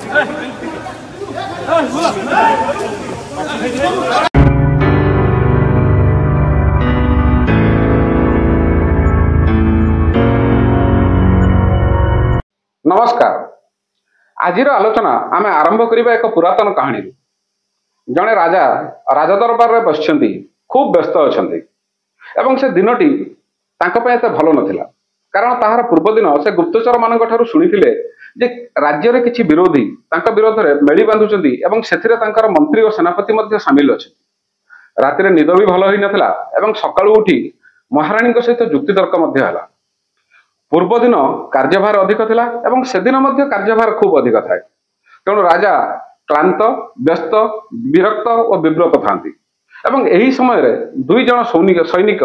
नमस्कार। आज आलोचना आम आरंभ करबा एक पुरातन कहानी। जड़े राजा राजदरबार में बस खूब व्यस्त अच्छा से दिनटी एत भल नाला कारण ताहार पूर्व दिन से गुप्तचर मान शुणी जे राज्य में किसी विरोधी विरोध में मेली बांधुंट से मंत्री और सेनापति सामिल अच्छा। रातिर निद भी भल ही नाला सकाळु उठी महाराणी सहित जुक्तितर्क है। पूर्व दिन कार्यभार अधिक थिला एवं से दिन कार्यभार खूब अधिक थाए तेणु राजा क्लांत व्यस्त विरक्त और विव्रत थांती एवं एही समय रे दुई जन सैनिक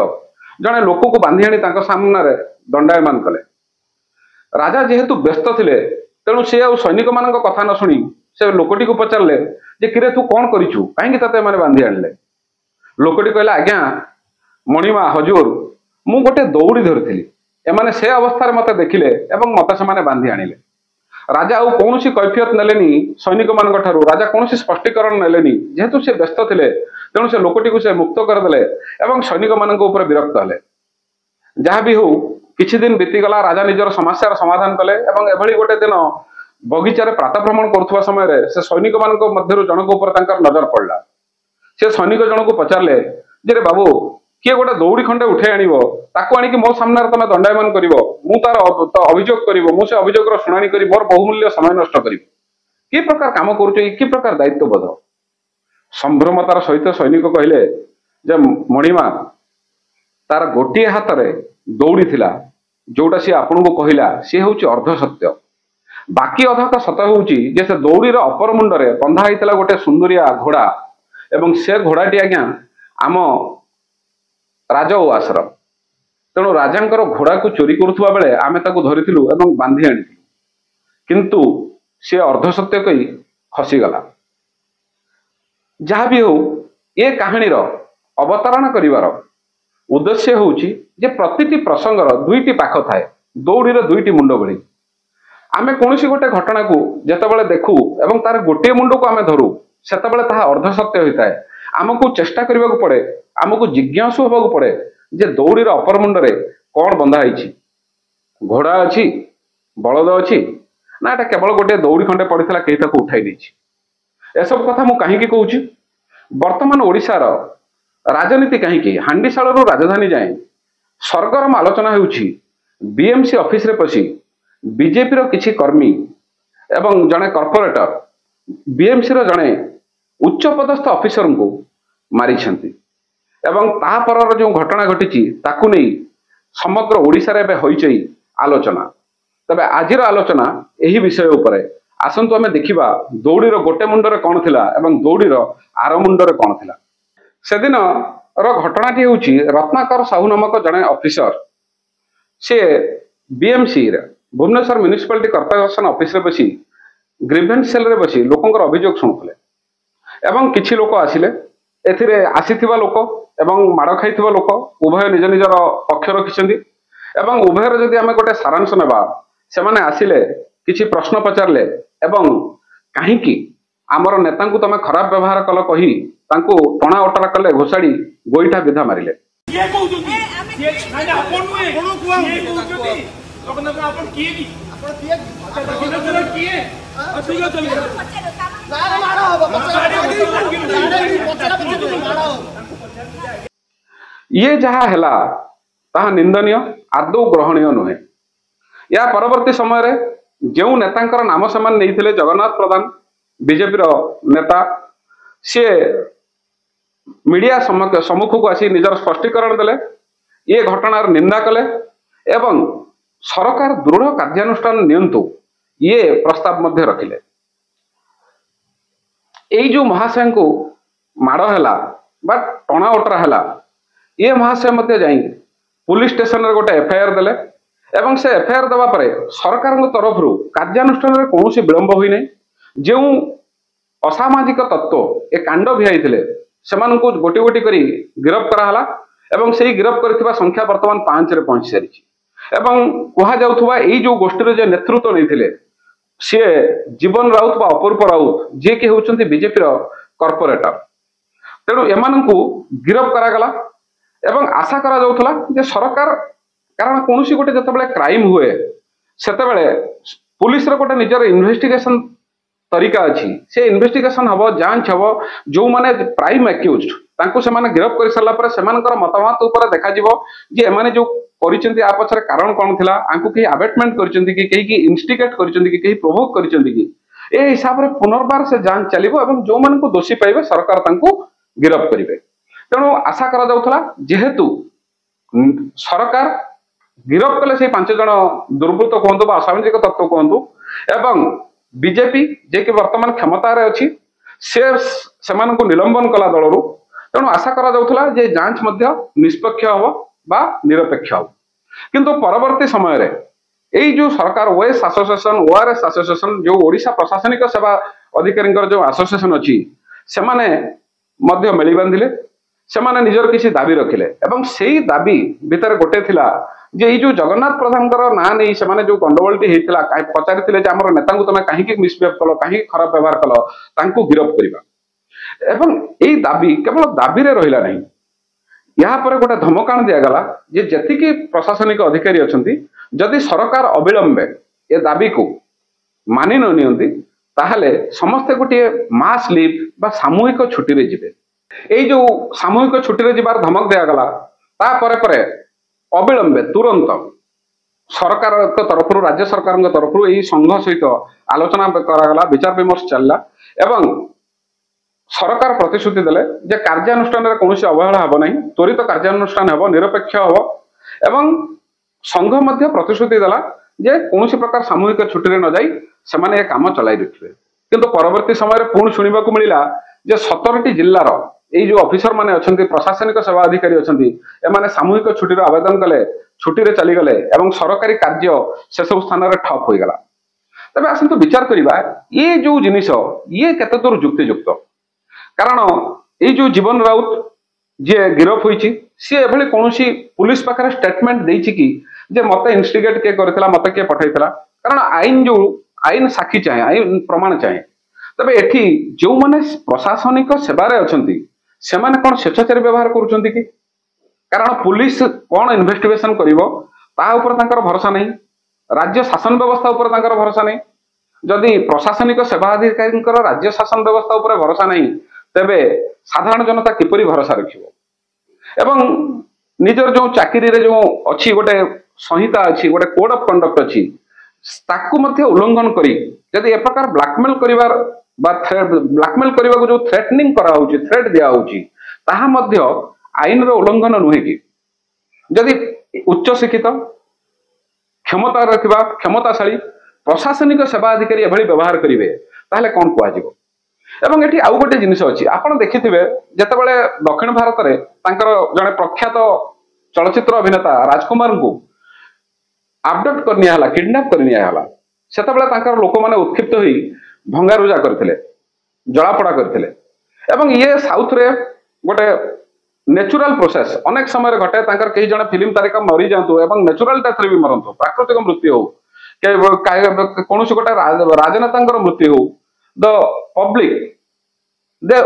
जड़े लोक को बांधी आनी सामने दंडायमान कले। राजा जेहेतु व्यस्त थिले तेणु से सैनिक मान कथा न शुणी से लोकटी को पचारे जे किरे तू कौन करिछु कहीं ते माने बांधी आणले। लोकटी कहला आज्ञा मणिमा हजूर मु गोटे दौड़ी धरिथिली एमाने से अवस्था मत देखिले एवं मत से बांधी आनिले। राजा आउ कौन कैफियत नेलेनी सैनिक मान राजा कौन स्पष्टीकरण नेलेनी जेहेतु से व्यस्त थिले तेणु से लोकटी को से मुक्त करदे एवं सैनिक मान विरक्त हेले। जहाँ भी हो किछि दिन बीतीगला राजा निजर समस्यार समाधान कले एवं एभली गोटे दिन बगीचार प्रातः भ्रमण करुवा समय से सैनिक मान जनक नजर पड़ा। से सैनिक जन को पचारे जे रे बाबू किए गोटे दौड़ी खंडे उठे आनिकी आनिकी मो सामने तुम दंडायमान कर तार अभियोग कर मुझे अभियोगर शुणाणी कर मोर बहुमूल्य समय नष्ट कर कि प्रकार काम कि प्रकार दायित्वबोध। संभ्रमतार सहित सैनिक कहले जे मणिमा तार गोटे हाथ में दौड़ी थिला जोटा सी आपन को कहला सी हूँ अर्ध सत्य बाकी अधा तो सत हूँ जे से दौड़ीर अपर मुंडे बंधा होता गोटे सुंदरिया घोड़ा एवं से घोड़ाटी आज्ञा आम राजा उआसर तेणु राजांकर घोड़ा को चोरी करुवा बेले आमे ताकू धरिथिलु एवं बांधी आनिथिलु किंतु से अर्ध सत्य कही खसीगला। जहाँ भी हो ये कहानीर अवतारणा करिवार उद्देश्य होउची जे प्रतिटी प्रसंगर दुईटी पाख थाए दौड़ीर दुईटी मुंड भली। आमे कोनोसी गोटे घटना को जेतेबेले देखू एवं तार गोटे मुंड को आमे धरू सेतेबेले ताहा अर्ध सत्य होइताए। आमको चेष्टा करने को पड़े आमको जिज्ञासु होगा पड़े जे दौड़ीर अपर मुंडे कौन बंधा है घोड़ा अच्छी बलद अच्छी ना एटा केवल गोटे दौड़ी खंडे पड़ा कहीं ताको उठाई देछि। एसब कथा मु कहीं कहूँ वर्तमान ओडिशार राजनीति कहीं हांडीशाल राजधानी जाए सरगरम आलोचना होउछि। बीएमसी ऑफिस रे पसी बीजेपी रो किछि कर्मी एवं जड़े कॉर्पोरेटर बीएमसी रो जड़े उच्च पदस्थ ऑफिसर को मारी एवं तापर जो घटना घटी ताकू नहीं समग्र ओडिशा रे होइचई आलोचना। तबे आजिर आलोचना यही विषय उपरे आसंतु आमे देखिबा दौड़ीर गोटे मुंडरे कौन थिला एवं दौड़ीर आर मुंडरे कौन थिला। से दिन रो घटनाटी होउची रत्नाकर साहू नामक जड़े ऑफिसर से बीएमसी रे भुवनेश्वर म्युनिसिपालिटी कॉर्पोरेशन ऑफिस रे बसी ग्रीवेंस सेल रे बसी लोकंकर अभियोग सुनुथले एवं किछि लोक आसिले एथिरे आसीथिबा लोक एवं माड़ खाइथिबा लोक उभय निज निजर पक्ष रखिछन्ती एवं उभयर जदि आमे गोटे सारांश नेबा से माने आसिले किछि प्रश्न पचारले एवं काहींकी आमर नेता को तमे खराब व्यवहार कल कही तांको टणा ओटरा कले घोषाड़ी गोईठा विधा मारिले। ये कहउछन्ती ये नाइ आपन नुए कोन कुआ ये कहउछन्ती लोकन आपन किए की आपन किए अच्छा किए ठीक चल ये जहाँ है ताहा निंदनीय आदौ ग्रहणीय नुहे। या परवर्ती समय रे जो नेतांकर नाम समान नहीं थे जगन्नाथ प्रधान बीजेपी नेता सी मीडिया सम्मुख को आसी निजर स्पष्टीकरण देले ये घटनार निंदा कले एवं सरकार दृढ़ कार्यानुष्ठान नियंतु ये प्रस्ताव मध्य रखिले। यही जो महाशय को माड़ है बा टणा ओटरा है ये महाशय मध्य जाई पुलिस स्टेशन रे गोटे एफआईआर देले एवं से एफआईआर देवा परे सरकार तरफ कार्यानुष्ठान रे कौन विलंब हुई नहीं। जो असामाजिक तत्व ए कांड भिआई से गोटी गोटी करी गिरफ्त कराला एवं से गिरफ्त कर संख्या वर्तमान 5 रे पहुंची सारी एवं कह जाउथुबा एई जो गोष्ठी रे जे नेतृत्व नहीं सी जीवन राउत बा अपूर्व राउत जी कि होउछन्ति बीजेपी कॉर्पोरेटर तेणु एमानंकु गिरफ करागला एवं आशा करा जाउथला जे सरकार कारण कौन गोटे जिते क्राइम हुए सेतेबेले पुलिस रो गोटे निजर इन्वेस्टिगेशन तरीका अच्छी से इन्वेस्टिगेशन हम जांच हम जो माने प्राइम एक्यूज तांको से माने गिरफ कर सारा पर सेमानकर मतामत ऊपर देखा जिवो जे एमाने जो करिसेंती आ पछरे कारण कोन थिला आंको के अबेटमेंट करिसेंती कि केही की इंस्टिगेट करिसेंती कि केही प्रोवोक करिसेंती कि ए हिसाब रे पुनर्बार से जांच चलिबो एवं जो मान को दोषी पाइबे सरकार तांको गिरफ करिवे तेणु आशा करा जाउथला जेहेतु सरकार गिरफ कले से 5 जन दुर्बृत्त कहतु असामाजिक तत्व कहतु एवं बीजेपी जे कि वर्तमान क्षमतार अच्छी से निलंबन कला दलरू तेणु आशा करा जाउथला जे जांच मध्य निष्पक्ष हो बा निरपेक्ष हो किंतु परवर्ती समय रे एई जो सरकार ओएस एसोसिएशन ओआरएस एसोसिएशन जो ओडिशा प्रशासनिक सेवा अधिकारी जो एसोसिएशन अच्छी से माने मध्य मिली बांधिले सेमाने निजर किसी दाबी रखिले एवं सेई दाबी भितर गोटे थिला जे ई जो जगन्नाथ प्रधान ना नहीं से जो गंडगोलटी होता पचारि आम नेता को तुम कहीं मिसबिहेव कल कहीं खराब व्यवहार कल तांको गिरफ करवा एवं यही दाबी केवल दाबी रे रहिला नहीं यहाँ पर गोटे धमकाण दिगला जे जेतिकी प्रशासनिक अधिकारी अच्छी जदि सरकार अविलंबे ए दाबी को मानि न नियंती ताहले समस्ते गोटे मास लिव बा सामूहिक छुट्टी रे जिबे एई जो सामूहिक छुट्टी रे जिबार धमक दिगला ता परे अविलंबे तुरंत सरकार तरफ राज्य सरकार तरफ यही संघ सहित आलोचना करागला विचार विमर्श चलला एवं सरकार प्रतिश्रुति देले जे कार्यानुष्ठान रे कोनोसी अवहेला हबो नहीं त्वरित कार्यानुष्ठान हबो निरपेक्ष हबो एवं संघ मध्य प्रतिश्रुति देला जे कोनोसी प्रकार सामूहिक छुट्टी रे न जाई सेमाने ए काम चलाई रखिबे किंतु परवर्ती समय रे पुण सुनिबाकू मिलिला जे 17टी जिल्लार यही जो ऑफिसर माने अछंती प्रशासनिक सेवा अधिकारी अछंती एमाने सामूहिक छुट्टी रे आवेदन कले छुट्टी रे चली गले एवं सरकारी कार्य से सब स्थान रे ठप होई गला तबे आसंतु विचार करिबा ये जो जिनिस ये केते दूर युक्तियुक्त कारण ये जो जीवन राउत जे गिरफ होईची सी एभली कोनोसी पुलिस पाखरे स्टेटमेंट देइची कि जे मते इन्स्टिगेट के करथिला मते के पठाइथिला कारण आईन साक्षी चाहे आईन प्रमाण चाहे तबे एठी जो माने प्रशासनिक सेवारे अछंती सेमाने कोन स्वेच्छाचारी व्यवहार करूछंती कि कारण पुलिस कोन इन्वेस्टिगेशन करिवो ता ऊपर तांकर भरोसा नहीं राज्य शासन व्यवस्था ऊपर तांकर भरोसा नहीं जदि प्रशासनिक सेवा अधिकारी राज्य शासन व्यवस्था ऊपर भरोसा नहीं तेबे साधारण जनता किपरि भरोसा रखिवो एवं निजर जो चाकरी रे जो अच्छी गोटे संहिता अच्छी गोटे कोड ऑफ कंडक्ट अच्छी ताकू मध्य उल्लंघन करी यदि ए प्रकार ब्लैकमेल करिवार बा ब्लैकमेल करने को जो थ्रेटनिंग करा होची थ्रेट दिया होची ताहा मध्य आईन रो उल्लंघन नुहे कि जदि उच्च शिक्षित क्षमता रखिबा क्षमताशाली प्रशासनिक सेवा अधिकारी एभली व्यवहार करिवे ताहले कोन कुआ जिवो एवं एठी आउ गोटे जिनिस अछि आपण देखिथिबे जेतेबेले दक्षिण भारत रे तांकर जने प्रख्यात चलचित्र अभिनेता राजकुमार को अपडेट करनिया हला किडनैप करनिया हला सेतेबेले तांकर लोक माने उत्क्षिप्त होई भंगारुजा करथिले जलापड़ा करथिले एवं ये साउथ रे गोटे नेचुरल प्रोसेस अनेक समय घटे तांकर कई जने फिल्म तारिका मरी जांतु एवं नेचुरल डेथ रे भी मरंतु प्राकृतिक मृत्यु हो के कोनोसी गोटे राजनेतांकर मृत्यु हो the public they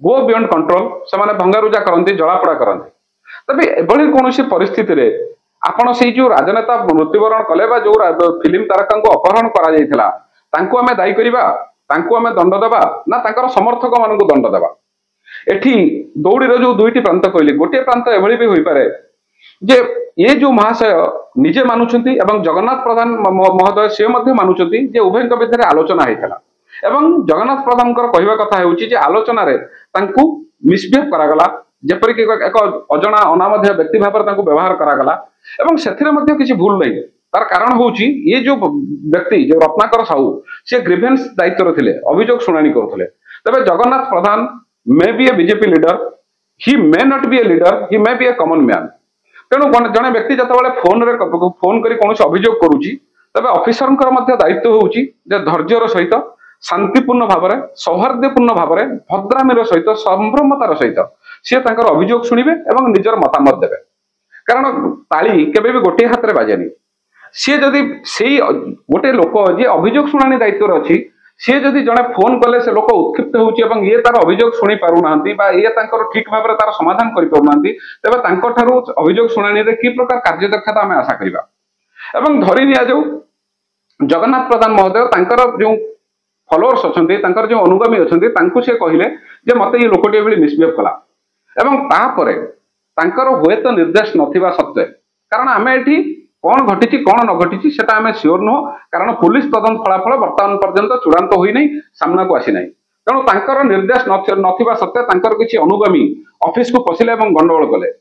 go beyond control से माने भंगारुजा करंती जलापड़ा करंती तबे एभली कोनोसी परिस्थिति रे आपण से जो राजनेता मृत्युवरण कले बा जो फिल्म तारका को अपहरण करा जायथिला तांको हमें दायी करिबा तांको हमें दंड देबा ना तांकर समर्थक मानकु दंड देबा एठी दौड़ीर जो दुईटी प्रांत कहली गोटे प्रांत एभली भी होई पारे जे ये जो महाशय निजे मानुछंती एवं जगन्नाथ प्रधान महोदय से मध्य मानुछंती जे उभयଙ୍କ भितर आलोचना हेतला एवं जगन्नाथ प्रधान कहवा कथा हेउची जे आलोचना रे तांकु मिसबिहेव करागला जेपरि कि एक अजणा अनामध्य व्यक्ति भाव तांकु व्यवहार करागला एवं सेथिरे मध्य किछि भूल नै तार कारण होउची ये जो व्यक्ति जो रत्नाकर साहू से ग्रीवेंस दायित्व थिले अभियोग शुणानी करथले तबे Jagannath Pradhan may be a BJP leader he may not be a leader he may be a common man तेणु जने व्यक्ति जतबेले फोन करी कोनोसी अभियोग करूची तबे ऑफिसरंकर मध्य दायित्व होउची जे धैर्यर सहित शांतिपूर्ण भाव में सौहार्दपूर्ण भाव में भद्रामीर सहित संभ्रमतार सहित सी तांकर अभियोग शुणिबे एवं निजर मतामत देवे कारण ताली केबे भी गोटे हाथ रे बाजेनी सी जदि से गोटे लोक जी अभियोग शुणाणी दायित्व अच्छी सी जदि जड़े फोन कले से लोक उत्क्षिप्त होची एवं ये तार अभियोग शुणी पारुना ये ठीक भाव तार समाधान करें तेज अभियोग शुणाणी कि प्रकार कार्यदक्षता आम आशा करवा एवं धरी नि जाऊ जगन्नाथ प्रधान महोदय जो फॉलोअर्स अच्छा जो अनुगामी अच्छा से कहले जे मत ये लोकटे मिसबिहेव कला एवं तापर हुए तो निर्देश नथिबा सत्वे कारण आम ये कौन घटी कौन न घटी से आम सियोर नुह कारण पुलिस तदंत फलाफल बर्तमान पर्यंत चूड़ांत होई नहीं सामना को आसी नहीं तेणु तांकर निर्देश नथिबा सत्वे तांकर किछि अनुगामी ऑफिस को पशिले एवं गंडगोल कले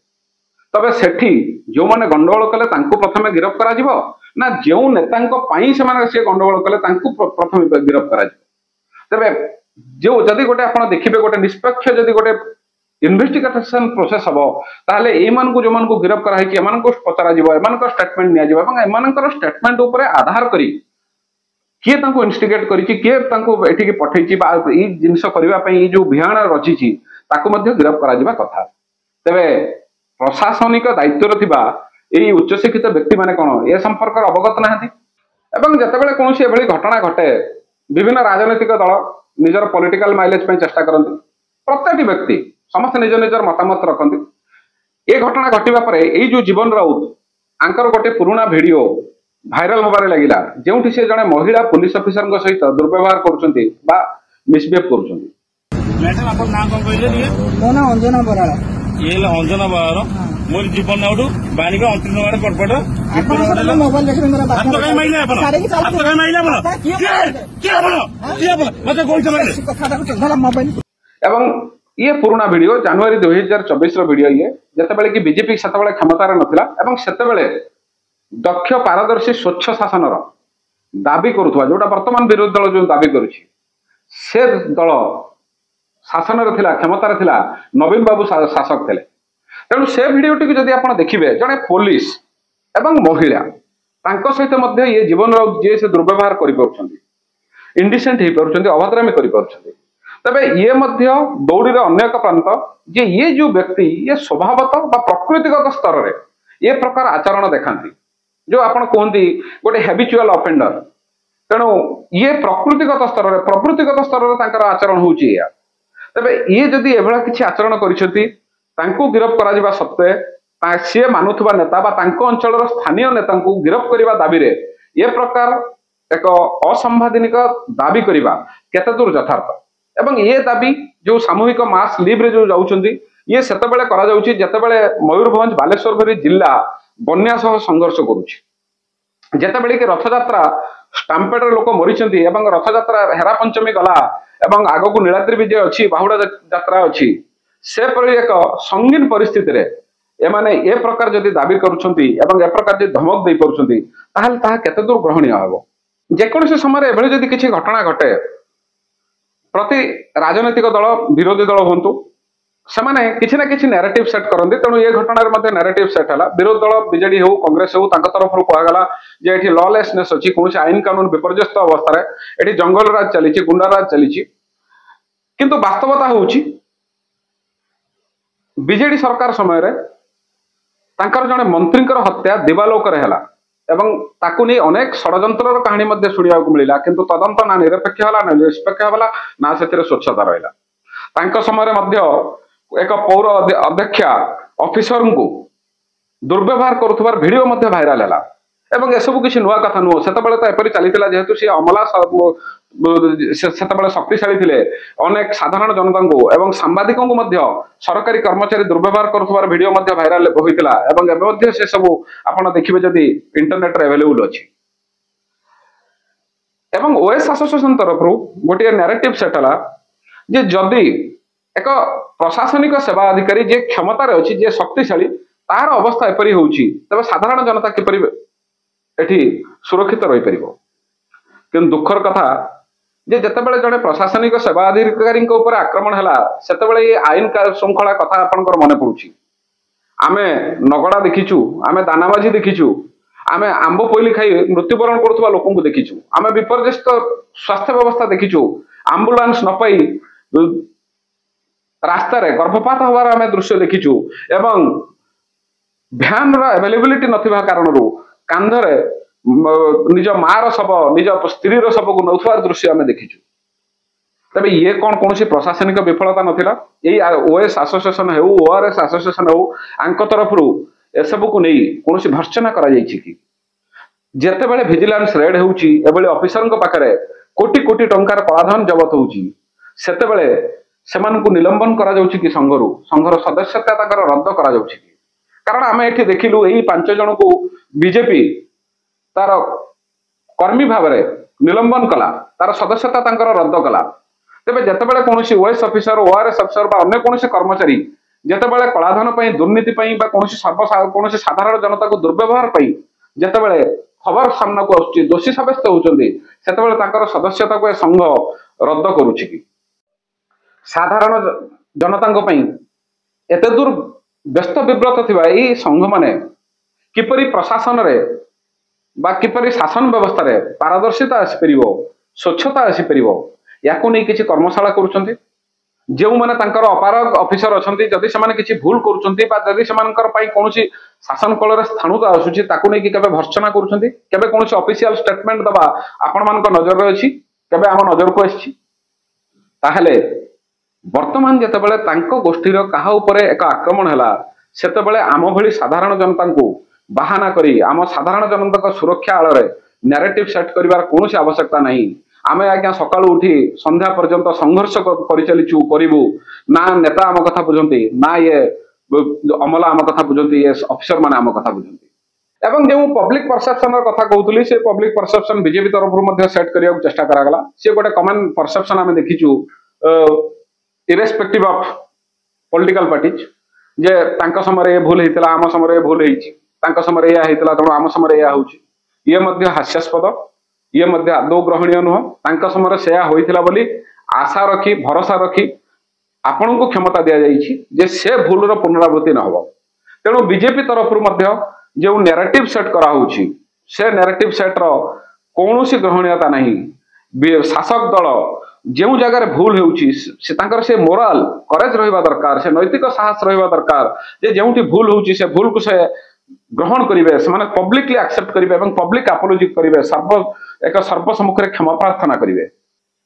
तबे सेठी जो माने गंडगोल कले तांको प्रथमे गिरफ करा जिवो ना जो नेतांको पई से माने से गंडगोल कले तांको प्रथमे गिरफ करा जिवो तबे जो जदि गोटे आपण देखिबे गोटे निष्पक्ष जदि गोटे इन्वेस्टिगेशन प्रोसेस हम ताहले एमानकु जो मानकु गिरफ करा है एमानकु पचरा जिवो एमानकर स्टेटमेंट निया जिवो एवं एमानकर स्टेटमेंट ऊपर आधार करी किए तांको इन्स्टिगेट करी किए तांको एठिके पठैछि बा ई जिंस करबा पई ई जो भियाण रचिछि ताको मध्ये गिरफ करा जिबा कथा तबे प्रशासनिक दायित्व थिबा एई उच्च शिक्षित व्यक्ति माने कोन ए संपर्क अवगत नाहंती एवं जतेबेले कोनोसी एभली घटना घटे विभिन्न राजनीतिक दल निजर पॉलिटिकल माइलेज पे चेष्टा करती प्रत्येक व्यक्ति समस्त निज निजर मतामत रखती ये घटना घटवा पर यही जो जीवन राउत आंकर गोटे पुराना वीडियो भाइराल होबार लगिला जोठी से जड़े महिला पुलिस ऑफिसर सहित दुर्व्यवहार करुछंती बा मिसबिहेव करुछंती। मैडम आपन नाम कोन कहले लिए मो ना अंजना बराळ ये अंजना बराळ मोर जीवन नाउडू बानी का अंतिम नंबर परपट आपन मोबाइल देखबे मेरा बात तो कहीं माइला अपन तो कहीं माइला अपन क्या अपन मते कोन से माइले कथा को चल मोबाइल एवं ये पुराना वीडियो जनवरी 2024 वीडियो ये जितेबाला कि बीजेपी से क्षमतार नथिला एवं सेतेबेले दक्ष पारदर्शी स्वच्छ शासन दाबी करुवा जोटा वर्तमान विरोधी दल जो दाबी करुछि से दल शासन क्षमतार थिला नवीन बाबू शासक थे तेणु से भिडियोटी जदि आप देखिए जड़े पुलिस एवं महिला सहित ये जीवन जी से दुर्व्यवहार कर इंडिसेंट हो पार्टी अभद्रामी कर तबे ये मध्य दौड़ी अन्य एक प्रांत जे ये जो व्यक्ति ये स्वभावत प्रकृतिगत स्तर में ये प्रकार आचरण देखाती जो आप कहती गोटे हैबिचुअल ऑफेंडर तेणु ये प्रकृतिगत स्तर में प्रवृत्तिगत स्तर में आचरण होची तबे ये जदि एभला किछि आचरण करिसेंती तांको गिरफ करा सत्वे सी मानुवा नेता अंचल स्थानीय नेता गिरफ करने दाबी रे ये प्रकार एक असंवैधानिक दाबी करने केते दूर यथार्थ एवं ये दाबी जो सामूहिक मास लिव रे जो जाउछंती ये सेतेबेले करा जाउछि जेतेबेले मयूरभंज बालेश्वर भरी जिला बन्या सह संघर्ष करुछि जेतेबेले कि रथयात्रा स्टाम्पेड लोक मरिछंती एवं रथयात्रा हेरा पंचमी गला एवं आगकू नीलाद्रि विजय अछि बाहुडा यात्रा अछि से परि एक संगीन परिस्थिति रे एमाने ए प्रकार जदि दाबी करुछंती एवं ए प्रकार जदि धमक दे परुछंती ताहाल ताहा केते दूर ग्रहणीय हबो जेकोसी समय एभली जदि किछि घटना घटे प्रति राजनैतिक दल विरोधी दल हूँ से किसी ना किसी नैरेटिव सेट करते तेणु ये घटना नैरेटिव सेट है विरोधी दल बीजेडी हो कांग्रेस हो तरफ कहगला जे ये लॉलेसनेस अच्छी कौन आईन कानून विपर्यस्त अवस्था ये जंगल राज चली गुंडा राज चली किंतु वास्तवता हूँ बीजेडी सरकार समय जड़े मंत्री हत्या दिवालोक है एवं ताकू नहीं अनेक षड्यंत्र कहानी शुणा मिला किंतु तदंत ना निरपेक्ष है ना निष्पक्ष है ना से स्वच्छता रहा समय एक पौर अध्यक्षा ऑफिसर को दुर्व्यवहार करुवार वीडियो भाइराल है एवं एसबू किसी नुआ कथा नुह से एपरी चली जेहेतु सी अमला से शक्तिशाली थे अनेक साधारण जनता को एवं सांबादिकों को सरकारी कर्मचारी दुर्व्यवहार करुवार वीडियो भाइराल होता है से सब आप देखिए जदि इंटरनेट अवेलेबल अच्छी एवं ओएस एसोसिएशन तरफ गोटे नैरेटिव सेट है जे जदि एक प्रशासनिक सेवा अधिकारी जे क्षमतार अच्छी जे शक्तिशाली तार अवस्था एपरी होउछि तबे साधारण जनता किपरि एठी सुरक्षित रही परिबो किंतु दुखर कथा जे जतेबेले जड़े प्रशासनिक सेवा अधिकारी ऊपर आक्रमण है सेतेबेले ये आईन श्रृंखला कथा आपनकर मन पड़ुछि आमे नगड़ा देखीचु आमे दानाबाजी देखीचु आमे आंब पोइली खाई मृत्युवरण करुवा लोक देखीचु आमे विपर्यस्त स्वास्थ्य व्यवस्था देखीचु एम्बुलेंस न पाई रास्तार गर्भपात हबार आमे दृश्य देखीचु एवं भ्यान अवेलेबिलिटी नथिबा कारणरू कांधरे निज मार शब निज स्त्री शब को नौथवार दृश्य आम देखीचु तबे ये कौन कौन प्रशासनिक विफलता नथिला यही ओएस एसोसिएशन हो ओआरएस एसोसिएशन हो आंक तरफ एसबू को नहीं कौन भर्सना करा जायछि कि जेतेबेले विजिलेंस रेड होउची एबेले ऑफिसर पाखरे कोटी कोटी टंकार कलाधन जबत होउची सेतेबेले सेमानकु निलंबन करा जाउची कि संघर सदस्यता ताकर रद्द करा जाउची कि कारण आमे एठी देखिलु एही 5 जन को बीजेपी तार कर्मी भाव में निलंबन कला तार सदस्यता तांकर रद्द कला तेबे जेतेबेले कोनोसी ओएस ऑफिसर ओआरएस ऑफिसर बा अन्य कोनोसी कर्मचारी जेतेबेले कलाधन पई दुर्नीति पई बा कोनोसी साधारण जनता को दुर्व्यवहार पई जेतेबेले खबर सामना को आउची दोषी साब्यस्त होउचंदी सेतेबेले तांकर सदस्यता को संघ रद्द करूची कि साधारण जनता को पई एते दूर व्यस्त विव्रत थिबा एही संघ माने किपरि प्रशासन रे बा किपरि शासन व्यवस्था रे पारदर्शिता आसी परिबो स्वच्छता आसी परिबो याको नहीं किछि कर्मशाला करूछंती जेउ माने तांकर अपारग ऑफिसर अछंती जदि से माने किछि भूल करूछंती बा जदि से मानकर पई कोनोसी शासन कल रे स्थानुता आसुछि ताको नहीं कि केबे भर्सना करूछंती केबे कोनोसी ऑफिशियल स्टेटमेंट दबा आपण मानक नजर रे अछि केबे आम नजर को आछि ताहले वर्तमान जेतेबेले तांको गोष्ठीर काहा उपरे एक आक्रमण हला सेतेबेले आम भली साधारण जनता को बाहाना करी आम साधारण जनता सुरक्षा आड़ नैरेटिव सेट करिवार कोनोसी आवश्यकता नहीं आमे आज्ञा सकाळु उठी संध्या पर्यंत संघर्ष परिचालिचु करिवु ना नेता आम कथा बुझंती ना ये अमला आम कथा बुझंती ये ऑफिसर माने आम कथा बुझंती एवं जो पब्लिक परसेप्शन कथा कहतुली से पब्लिक परसेप्शन बीजेपी तरफ सेट करिया चेष्टा करागला से गोटे कमन परसेप्शन आमे देखिचु इरेस्पेक्टिव ऑफ पॉलिटिकल पार्टीज जे तांका समय ये भूल हेतिला आम समय ये भूल हेछि तांका समय या हेतिला त आम समय या होछि ये मध्य हास्यास्पद ये मध्य आदौ ग्रहणीय नुह तांका समय सेया होइथिला बोली आशा रखी भरोसा रखी आपण को क्षमता दिया जाइछि जे से भूलर पुनरावृत्ति न हो तेणु बीजेपी तरफ मध्य जो नैरेटिव सेट करा होछि से नैरेटिव सेट रो कोनोसी ग्रहणीयता नहीं शासक दल जो जगह भूल होउछि से तांकर से मोराल करेज रहिबा दरकार से नैतिक साहस रहिबा दरकार जे जेउठी भूल होउछि से भूल को से ग्रहण करिवे से माने पब्लिकली एक्सेप्ट करिवे एवं पब्लिक अपोलॉजी करिवे एक सर्वसम्मुख रे क्षमा प्रार्थना करिवे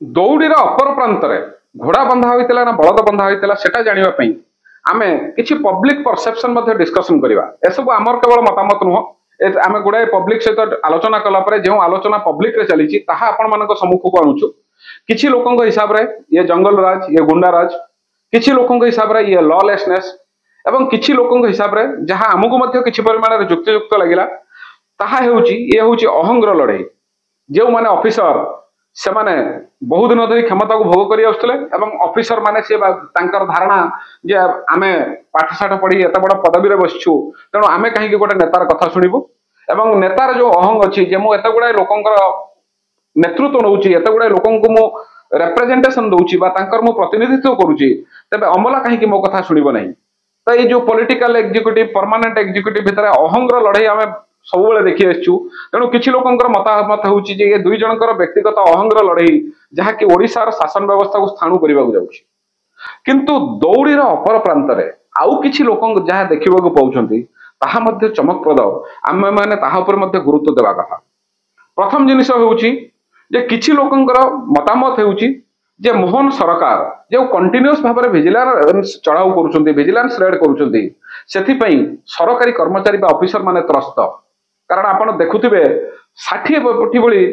दौड़ीर अपर प्रांत रे घोड़ा बंधा होइतिला ना बलद बंधा होइतिला सेटा जानिबा पई आमे किछि पब्लिक परसेप्शन मध्ये डिस्कशन करिवा एसबु आमर केवल मतामत नुह आमे गुडाए पब्लिक सहित आलोचना कला परे जो आलोचना पब्लिक रे चलीछि ताहा आपण मानक सम्मुख को आणुछु किछि लोकंक हिसाब रे ये जंगल राज ये गुंडा राज किछि लोकंक हिसाब रे ये लॉलेसनेस एवं किछि लोकंक हिसाब रे जहा हमकु मध्य किछि परिमाण रे युक्तियुक्त लागिला ताहा हेउछि ये होछि अहंग्र लड़ाई जो माने ऑफिसर से माने बहुत दिन धरी क्षमता को भोग करी आउस्तले एवं ऑफिसर माने से तांकर धारणा जे आमे पाठशाठ पढ़ी एत बड़ पदवी रे बसछु तेणु आमे कहीं गोटे नेतार कथा शुणिबु एवं नेतार जो अहंग अछि जे मु एत गुडा लोकंकर नेतृत्व नउछि एत गुडा लोकंकु मु रिप्रेजेंटेशन दउछि बा तांकर मु प्रतिनिधित्व करूछि तबे अमला कहीं मो कथा शुणिबो नहीं तो ये जो पॉलिटिकल एग्जीक्यूटिव परमानेंट एग्जीक्यूटिव भितर अहंग्र लड़ाई आमे सब बेले देखि आछू तेणु किछि लोकंकर मतामत होउछि जे ये दुई जनकर व्यक्तिगत अहंग्र लड़ाई जहा कि ओडिसार शासन व्यवस्था को स्थाणु करबा को जाउछि किंतु दौड़ीर अपर प्रांत रे आउ किछि लोकंक जहा देखिबा को पाउछंती ताहा मध्ये चमकप्रद आमे माने ताहा ऊपर मध्ये गुरुत्व देबा कथा प्रथम जिनिस होउछि जे किछि लोकंकर मतामत होउछि जे मोहन सरकार जो कंटिन्यूअस भाव में विजिलेंस चढ़ाऊ करुछंती विजिलेंस रेड करुछंती सेथि पई सरकारी कर्मचारी बा ऑफिसर माने त्रस्त कारण आपण देखुथिबे 60 टी भली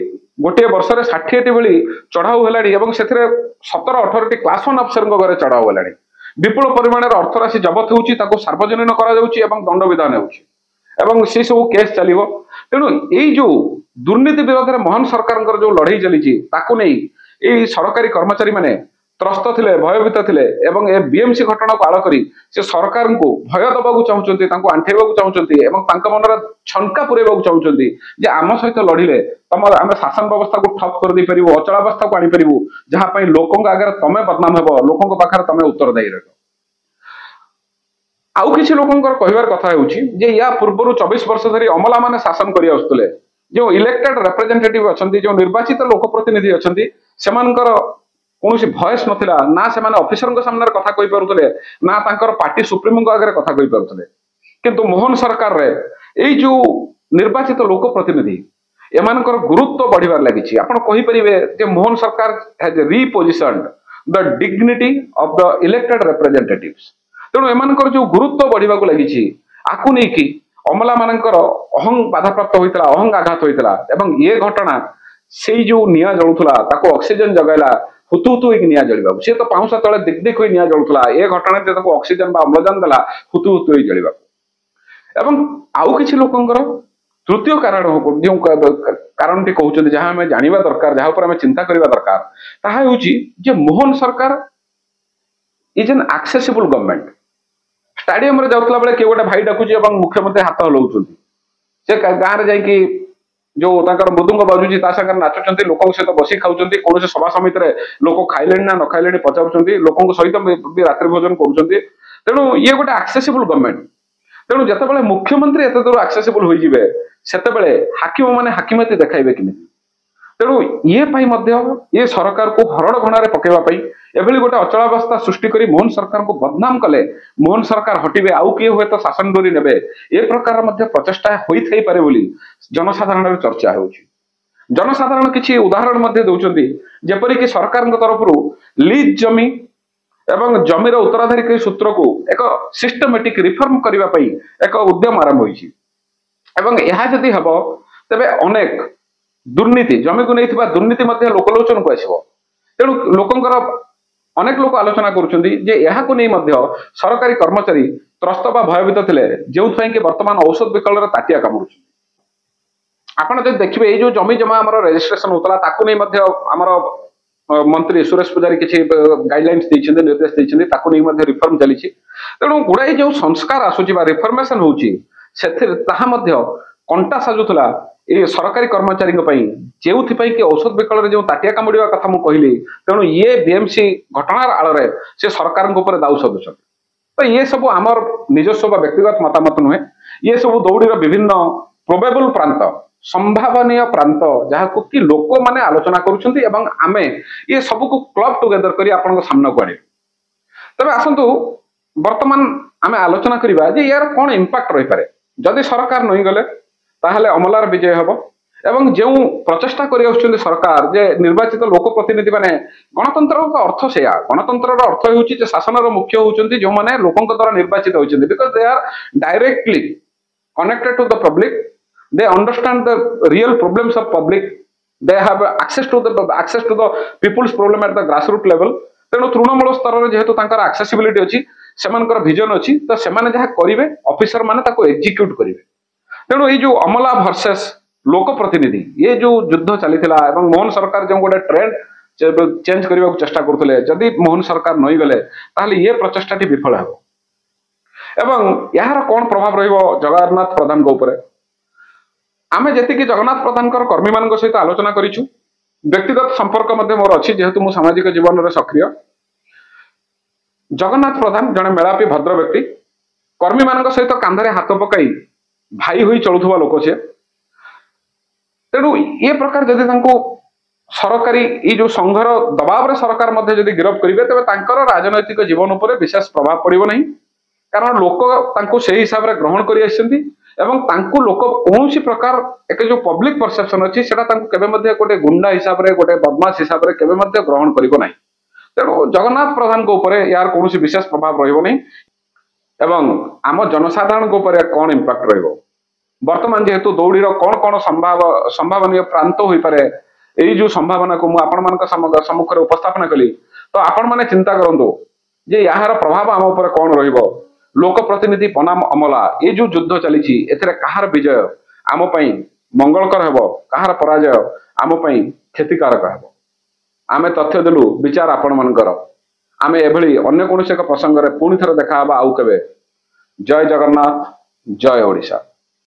गोटे वर्ष रे 60 टी भली चढ़ाऊ हेलाडी एवं सेथरे 17-18 टी क्लास 1 ऑफिसर को घरे चढ़ाऊ हेलाडी विपुल परिमाण रे अर्थ राशि जबत होउची ताको सार्वजनीन करा जाउची एवं दंड विधान होउची एवं से सब केस चलिबो तेणु एई जो दुर्नीति विरोध रे मोहन सरकार जो लड़ाई चली ताकू नहीं ये सरकारी कर्मचारी माने त्रस्त थिले भयभीत थिले एवं ए बीएमसी घटना को आड़ करी से सरकार को भय दबा चाहूँगी आंठेबा चाहूँगी एवं मन छनका पुरेबा चाहूँगी जे आम सहित लड़िले तुम आम शासन व्यवस्था को ठप कर दे पारू अचलावस्था को आनीपारू जहाँपाई लोकों आगे तमें बदनाम हेब लोकों पाखे तमें उत्तरदायी रह आउ किसी लोकंकर कहबार कथा होउछि जे या पूर्व 24 वर्ष धरी अमला माने शासन करि आउस्तले जो इलेक्टेड रिप्रेजेंटेटिव अछंती जो निर्वाचित लोकप्रतिनिधि अछंती सेमानकर कोनोसी भॉइस नथिला ना सेमाने ऑफिसर को सामने कथा कहि पारुतले ना तांकर पार्टी सुप्रीमो को आगे कथा कहि पारुतले किंतु मोहन सरकार रे एई जो निर्वाचित लोकप्रतिनिधि एमानकर गुरुत्व बढ़िबार लगी आपण कहि परिबे जे मोहन सरकार has repositioned the dignity of the elected representatives तेणु एमानकर जो गुरुत्व बढ़िबाकू लगी आकु नै कि अमला मानकर अहंग बाधाप्राप्त होइतला अहंग आघात होइतला एवं ये घटना से जो निया जळुथला ताको ऑक्सीजन जगाइला हुतु हुतु एक निया जळिबा से तो पाउसा तळे दिक दिक होई निया जळुथला ए घटना ते ताको ऑक्सीजन बा अम्लजान देला हुतु हुतु होई जळिबा एवं आउ किछि लोकंकर तृतीय कारण जो कारण टी कहउछन जहां हमें जानिबा दरकार जहां पर हमें चिंता करिबा दरकार ताहा होउची जे मोहन सरकार is an accessible government stadium रे जाउतला बेले के गोटे भाई डाकुची एवं मुख्यमंत्री हाथ हलाउछन्ती से गां रे जाई कि जो ताकर मृदुंग बाजुची ता संगे नाचुचन्ती लोकन सहित बसी खाउचन्ती कोनसे सभा समिति रे लोक खाइलेनी ना न खाइलेनी पचाउचन्ती लोकन सहित भी रात्रि भोजन करूचन्ती तेणु ये गोटे एक्सेसिबल गवर्नमेंट तेणु जतबेले मुख्यमंत्री एते दूर एक्सेसिबल होई जिवे सेतेबेले हाकिम माने हाकिमती देखाइबे किमिति तेणु ये पाई मध्य ये सरकार को हरड़ घणारे पकेबा पाई एभली गोटे अचलावस्था सृष्टि करी मोहन सरकार को बदनाम कले मोहन सरकार हटिबे आउ किए हुए तो शासन डोरी नेबे ए प्रकार मध्य प्रचेष्टा होई थई पारे बोली जनसाधारण चर्चा होउची जनसाधारण किछि उदाहरण मध्य दउचंती जेपरि कि सरकार तरफ लीज जमी एवं जमीर उत्तराधिकारी सूत्र को एक सिस्टमेटिक रिफॉर्म करबा पई एक उद्यम आरंभ होईची एवं यह जदि हबो तबे अनेक दुर्नीति जमी को नैथिबा दुर्नीति मध्य लोकलोचन को आसीबो तेणु लोकंकर अनेक लोक आलोचना करुछंती जे यहा को नै मध्य सरकारी कर्मचारी त्रस्त बा भयभीत थिले जेउ थई कि वर्तमान औषध विकल रे ताटिया कामुरुछ आपण जे देखिबे ए जो जमी जमा हमर रजिस्ट्रेशन होतला ताकू नै मध्य हमर मंत्री सुरेश पुजारी किसी गाइडलाइंस देइछन्ते निर्देश देइछन्ते ताकू नै मध्य रिफॉर्म चलीछि तेणु गुडाई जो संस्कार आसुची बा रिफॉर्मेशन होउची सेथिर ताहा मध्य कंटा साजुथला ए सरकारी कर्मचारी पई जेउथि पई कि औषध विकल रे जो ताटिया कामुडिवा कथा मु कहिली तेणु ये बीएमसी घटनार आଳରେ से सरकार ऊपर दाउ सदुछन तो ये सब आमर निजस्व व्यक्तिगत मतामत नुहे ये सब दौड़ीर विभिन्न प्रोबेबल प्रांत संभावनीय प्रांत जहां कि लोक माने आलोचना करुछन्ती एवं आमे ये सब को क्लब टुगेदर करी आपन सामना को आने तबे आसंतु वर्तमान आमे आलोचना करिबा जे यार कोन इंपैक्ट रहि पारे जदि सरकार नहीं गले ताहले अमलार विजय हबो एवं जो प्रचेष्टा करि आछुछन्ती सरकार जे निर्वाचित लोक प्रतिनिधि माने गणतंत्र का अर्थ सेया गणतंत्र रो अर्थ होउची जे शासन रो मुख्य होउछन्ती जो माने लोकंक द्वारा निर्वाचित होउछन्ती because they are directly connected to the public they understand the real problems of public they have access to the people's problem at the grassroots level तेणु तृणमूल स्तर रे जेहेतु तांकर एक्सेसिबिलिटी अछि सेमानकर विजन अछि तो सेमाने जहा करिवे ऑफिसर माने ताको एग्जीक्यूट करिवे तेणु ए जो अमला वर्सेस लोक प्रतिनिधि ये जो युद्ध चलीथिला एवं मोहन सरकार जो गोटे ट्रेंड चेंज करबा चेष्टा करथले जदि मोहन सरकार नई गले ताहले ये प्रचेष्टाटी विफल हेबो एवं यार कोन प्रभाव रहइबो जगन्नाथ प्रधान को ऊपर आमे जेतिकी जगन्नाथ प्रधान कर्मी मान सहित आलोचना करिछु व्यक्तिगत संपर्क मध्य मोर अछि जेहेतु मु सामाजिक जीवन रे सक्रिय जगन्नाथ प्रधान जने मेलापी भद्र व्यक्ति कर्मी मान सहित कांधरे हाथ पकाई भाई होई चलुथुवा लोक छे तेणु ये प्रकार जदि तांको सरकारी ये जो संघर दबाव रे सरकार मध्य जदि गिरफ करिवे तबे तांकर राजनैतिक जीवन उपरे विशेष प्रभाव पड़िबो नहीं कारण लोक तांको सेही हिसाब रे ग्रहण करि आछन्ती एवं तांको लोक कौनसी प्रकार एक जो पब्लिक परसेप्शन अछि सेटा तांको केबे मध्ये गोटे गुंडा हिसाब रे गोटे बदमाश हिसाब रे केबे मध्ये ग्रहण करिवो नाही तेणु जगन्नाथ प्रधान को ऊपर यार कौनसी विशेष प्रभाव रहिबो नहीं एवं आम जनसाधारण को ऊपर कौन इंपैक्ट रहिबो वर्तमान जेहेतु दौड़ीर कौन कौन संभावनीय प्रांत होई पारे एई जो संभावना को मु आपण मानक सम्मुख रे उपस्थापन कली तो आपण माने चिंता करंतो जे यार प्रभाव आम ऊपर कौन रहिबो लोक प्रतिनिधि बनाम अमला ये जो युद्ध चली एथरे कहार विजय आम पई मंगलकर हेबो कहार पराजय आम पई क्षतिकारक हेबो आमे तथ्य देलु विचार आपण मानकर आमे एभली अन्य कोनसे एक प्रसंग रे पुणी थरे देखा हबा आउ केबे जय जगन्नाथ जय ओडिशा।